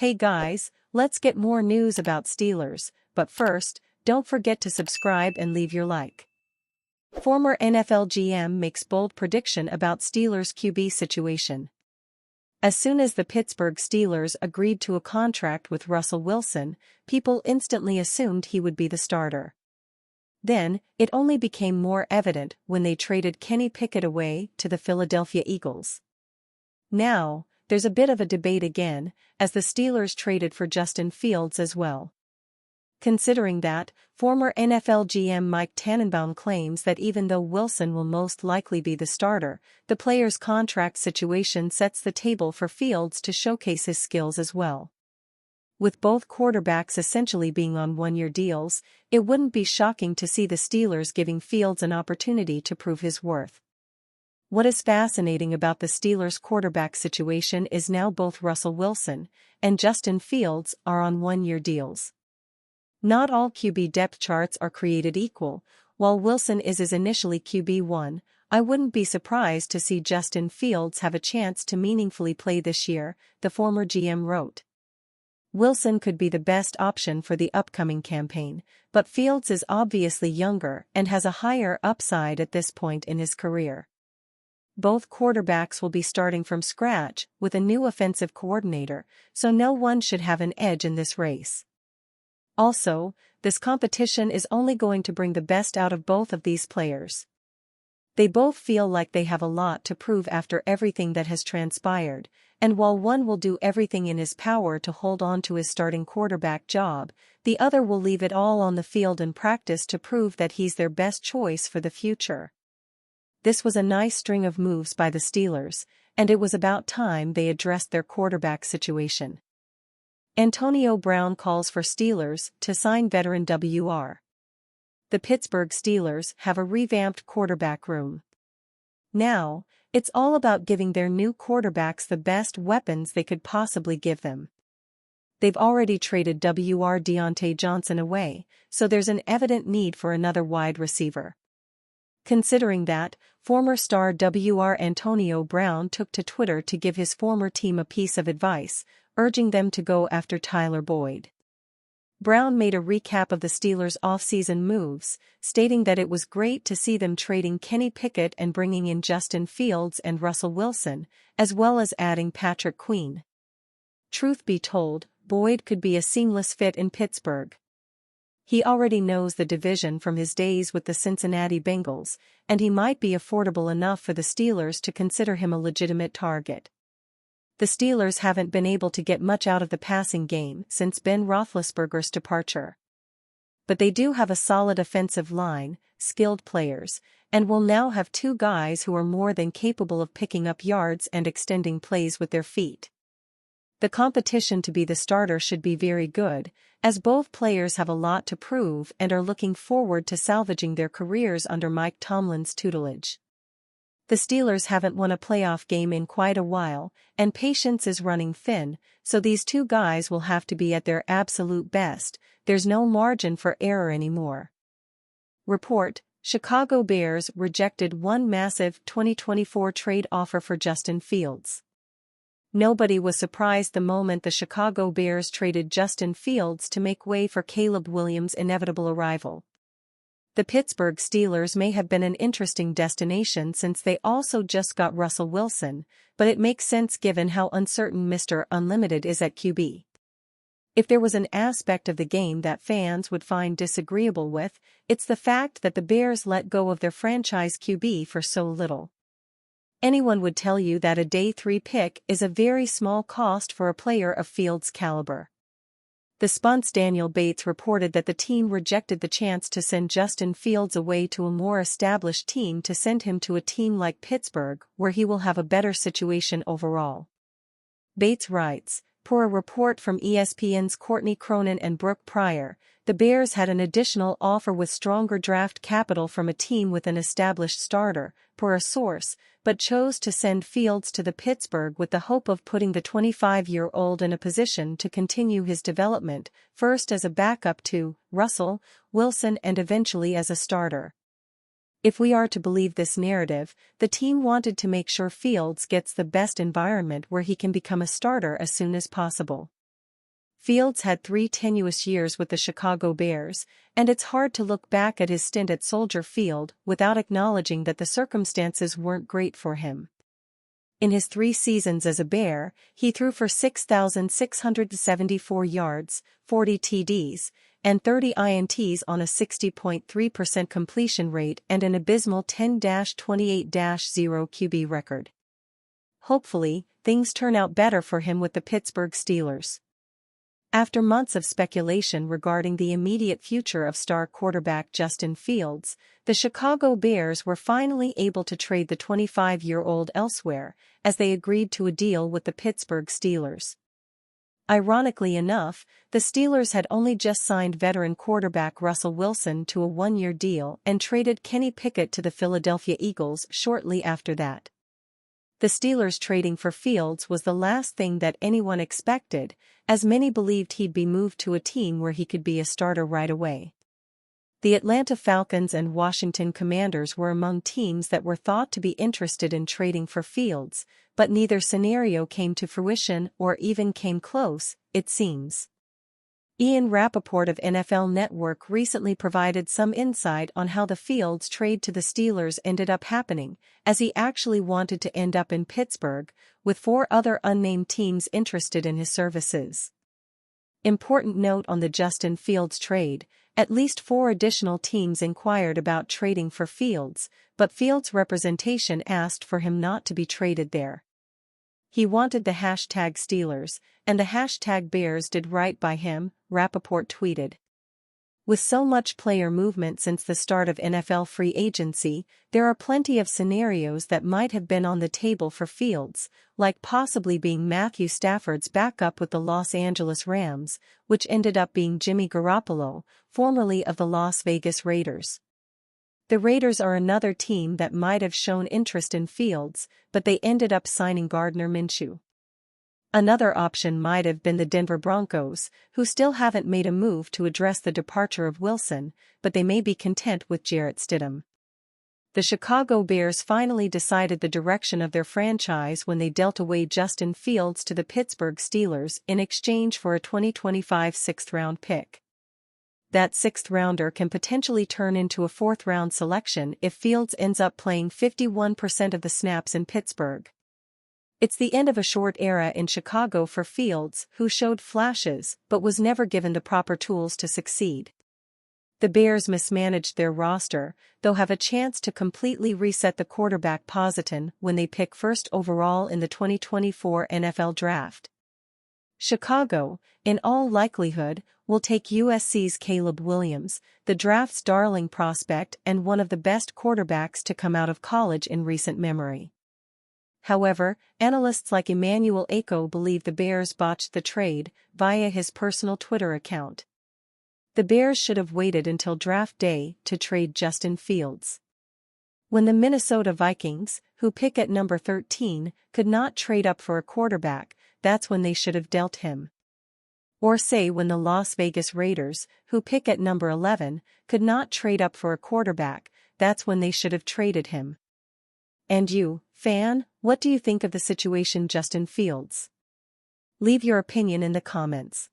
Hey guys, let's get more news about Steelers, but first, don't forget to subscribe and leave your like. Former NFL GM makes bold prediction about Steelers QB situation. As soon as the Pittsburgh Steelers agreed to a contract with Russell Wilson, people instantly assumed he would be the starter. Then, it only became more evident when they traded Kenny Pickett away to the Philadelphia Eagles. Now, there's a bit of a debate again, as the Steelers traded for Justin Fields as well. Considering that, former NFL GM Mike Tannenbaum claims that even though Wilson will most likely be the starter, the player's contract situation sets the table for Fields to showcase his skills as well. With both quarterbacks essentially being on one-year deals, it wouldn't be shocking to see the Steelers giving Fields an opportunity to prove his worth. What is fascinating about the Steelers' quarterback situation is now both Russell Wilson and Justin Fields are on one-year deals. Not all QB depth charts are created equal. While Wilson is initially QB1, I wouldn't be surprised to see Justin Fields have a chance to meaningfully play this year, the former GM wrote. Wilson could be the best option for the upcoming campaign, but Fields is obviously younger and has a higher upside at this point in his career. Both quarterbacks will be starting from scratch with a new offensive coordinator, so no one should have an edge in this race. Also, this competition is only going to bring the best out of both of these players. They both feel like they have a lot to prove after everything that has transpired, and while one will do everything in his power to hold on to his starting quarterback job, the other will leave it all on the field and practice to prove that he's their best choice for the future. This was a nice string of moves by the Steelers, and it was about time they addressed their quarterback situation. Antonio Brown calls for Steelers to sign veteran Wr. The Pittsburgh Steelers have a revamped quarterback room. Now, it's all about giving their new quarterbacks the best weapons they could possibly give them. They've already traded Wr. Deontay Johnson away, so there's an evident need for another wide receiver. Considering that, former star Wr. Antonio Brown took to Twitter to give his former team a piece of advice, urging them to go after Tyler Boyd. Brown made a recap of the Steelers' offseason moves, stating that it was great to see them trading Kenny Pickett and bringing in Justin Fields and Russell Wilson, as well as adding Patrick Queen. Truth be told, Boyd could be a seamless fit in Pittsburgh. He already knows the division from his days with the Cincinnati Bengals, and he might be affordable enough for the Steelers to consider him a legitimate target. The Steelers haven't been able to get much out of the passing game since Ben Roethlisberger's departure. But they do have a solid offensive line, skilled players, and will now have two guys who are more than capable of picking up yards and extending plays with their feet. The competition to be the starter should be very good, as both players have a lot to prove and are looking forward to salvaging their careers under Mike Tomlin's tutelage. The Steelers haven't won a playoff game in quite a while, and patience is running thin, so these two guys will have to be at their absolute best. There's no margin for error anymore. Report: Chicago Bears rejected one massive 2024 trade offer for Justin Fields. Nobody was surprised the moment the Chicago Bears traded Justin Fields to make way for Caleb Williams' inevitable arrival. The Pittsburgh Steelers may have been an interesting destination since they also just got Russell Wilson, but it makes sense given how uncertain Mr. Unlimited is at QB. If there was an aspect of the game that fans would find disagreeable with, it's the fact that the Bears let go of their franchise QB for so little. Anyone would tell you that a day 3 pick is a very small cost for a player of Fields' caliber. The Spunt's Daniel Bates reported that the team rejected the chance to send Justin Fields away to a more established team to send him to a team like Pittsburgh where he will have a better situation overall. Bates writes, per a report from ESPN's Courtney Cronin and Brooke Pryor, the Bears had an additional offer with stronger draft capital from a team with an established starter, per a source, but chose to send Fields to the Pittsburgh with the hope of putting the 25-year-old in a position to continue his development, first as a backup to Russell Wilson and eventually as a starter. If we are to believe this narrative, the team wanted to make sure Fields gets the best environment where he can become a starter as soon as possible. Fields had 3 tenuous years with the Chicago Bears, and it's hard to look back at his stint at Soldier Field without acknowledging that the circumstances weren't great for him. In his 3 seasons as a Bear, he threw for 6,674 yards, 40 TDs, and 30 INTs on a 60.3% completion rate and an abysmal 10-28-0 QB record. Hopefully, things turn out better for him with the Pittsburgh Steelers. After months of speculation regarding the immediate future of star quarterback Justin Fields, the Chicago Bears were finally able to trade the 25-year-old elsewhere, as they agreed to a deal with the Pittsburgh Steelers. Ironically enough, the Steelers had only just signed veteran quarterback Russell Wilson to a 1-year deal and traded Kenny Pickett to the Philadelphia Eagles shortly after that. The Steelers trading for Fields was the last thing that anyone expected, as many believed he'd be moved to a team where he could be a starter right away. The Atlanta Falcons and Washington Commanders were among teams that were thought to be interested in trading for Fields, but neither scenario came to fruition or even came close, it seems. Ian Rappaport of NFL Network recently provided some insight on how the Fields trade to the Steelers ended up happening, as he actually wanted to end up in Pittsburgh, with 4 other unnamed teams interested in his services. Important note on the Justin Fields trade: at least 4 additional teams inquired about trading for Fields, but Fields' representation asked for him not to be traded there. He wanted the #Steelers, and the #Bears did right by him, Rappaport tweeted. With so much player movement since the start of NFL free agency, there are plenty of scenarios that might have been on the table for Fields, like possibly being Matthew Stafford's backup with the Los Angeles Rams, which ended up being Jimmy Garoppolo, formerly of the Las Vegas Raiders. The Raiders are another team that might have shown interest in Fields, but they ended up signing Gardner Minshew. Another option might have been the Denver Broncos, who still haven't made a move to address the departure of Wilson, but they may be content with Jarrett Stidham. The Chicago Bears finally decided the direction of their franchise when they dealt away Justin Fields to the Pittsburgh Steelers in exchange for a 2025 6th-round pick. That 6th-rounder can potentially turn into a 4th-round selection if Fields ends up playing 51% of the snaps in Pittsburgh. It's the end of a short era in Chicago for Fields, who showed flashes but was never given the proper tools to succeed. The Bears mismanaged their roster, though have a chance to completely reset the quarterback position when they pick 1st overall in the 2024 NFL Draft. Chicago, in all likelihood, will take USC's Caleb Williams, the draft's darling prospect and one of the best quarterbacks to come out of college in recent memory. However, analysts like Emmanuel Acho believe the Bears botched the trade, via his personal Twitter account. The Bears should have waited until draft day to trade Justin Fields. When the Minnesota Vikings, who pick at number 13, could not trade up for a quarterback, that's when they should have dealt him. Or say when the Las Vegas Raiders, who pick at number 11, could not trade up for a quarterback, that's when they should have traded him. And you, fan, what do you think of the situation Justin Fields? Leave your opinion in the comments.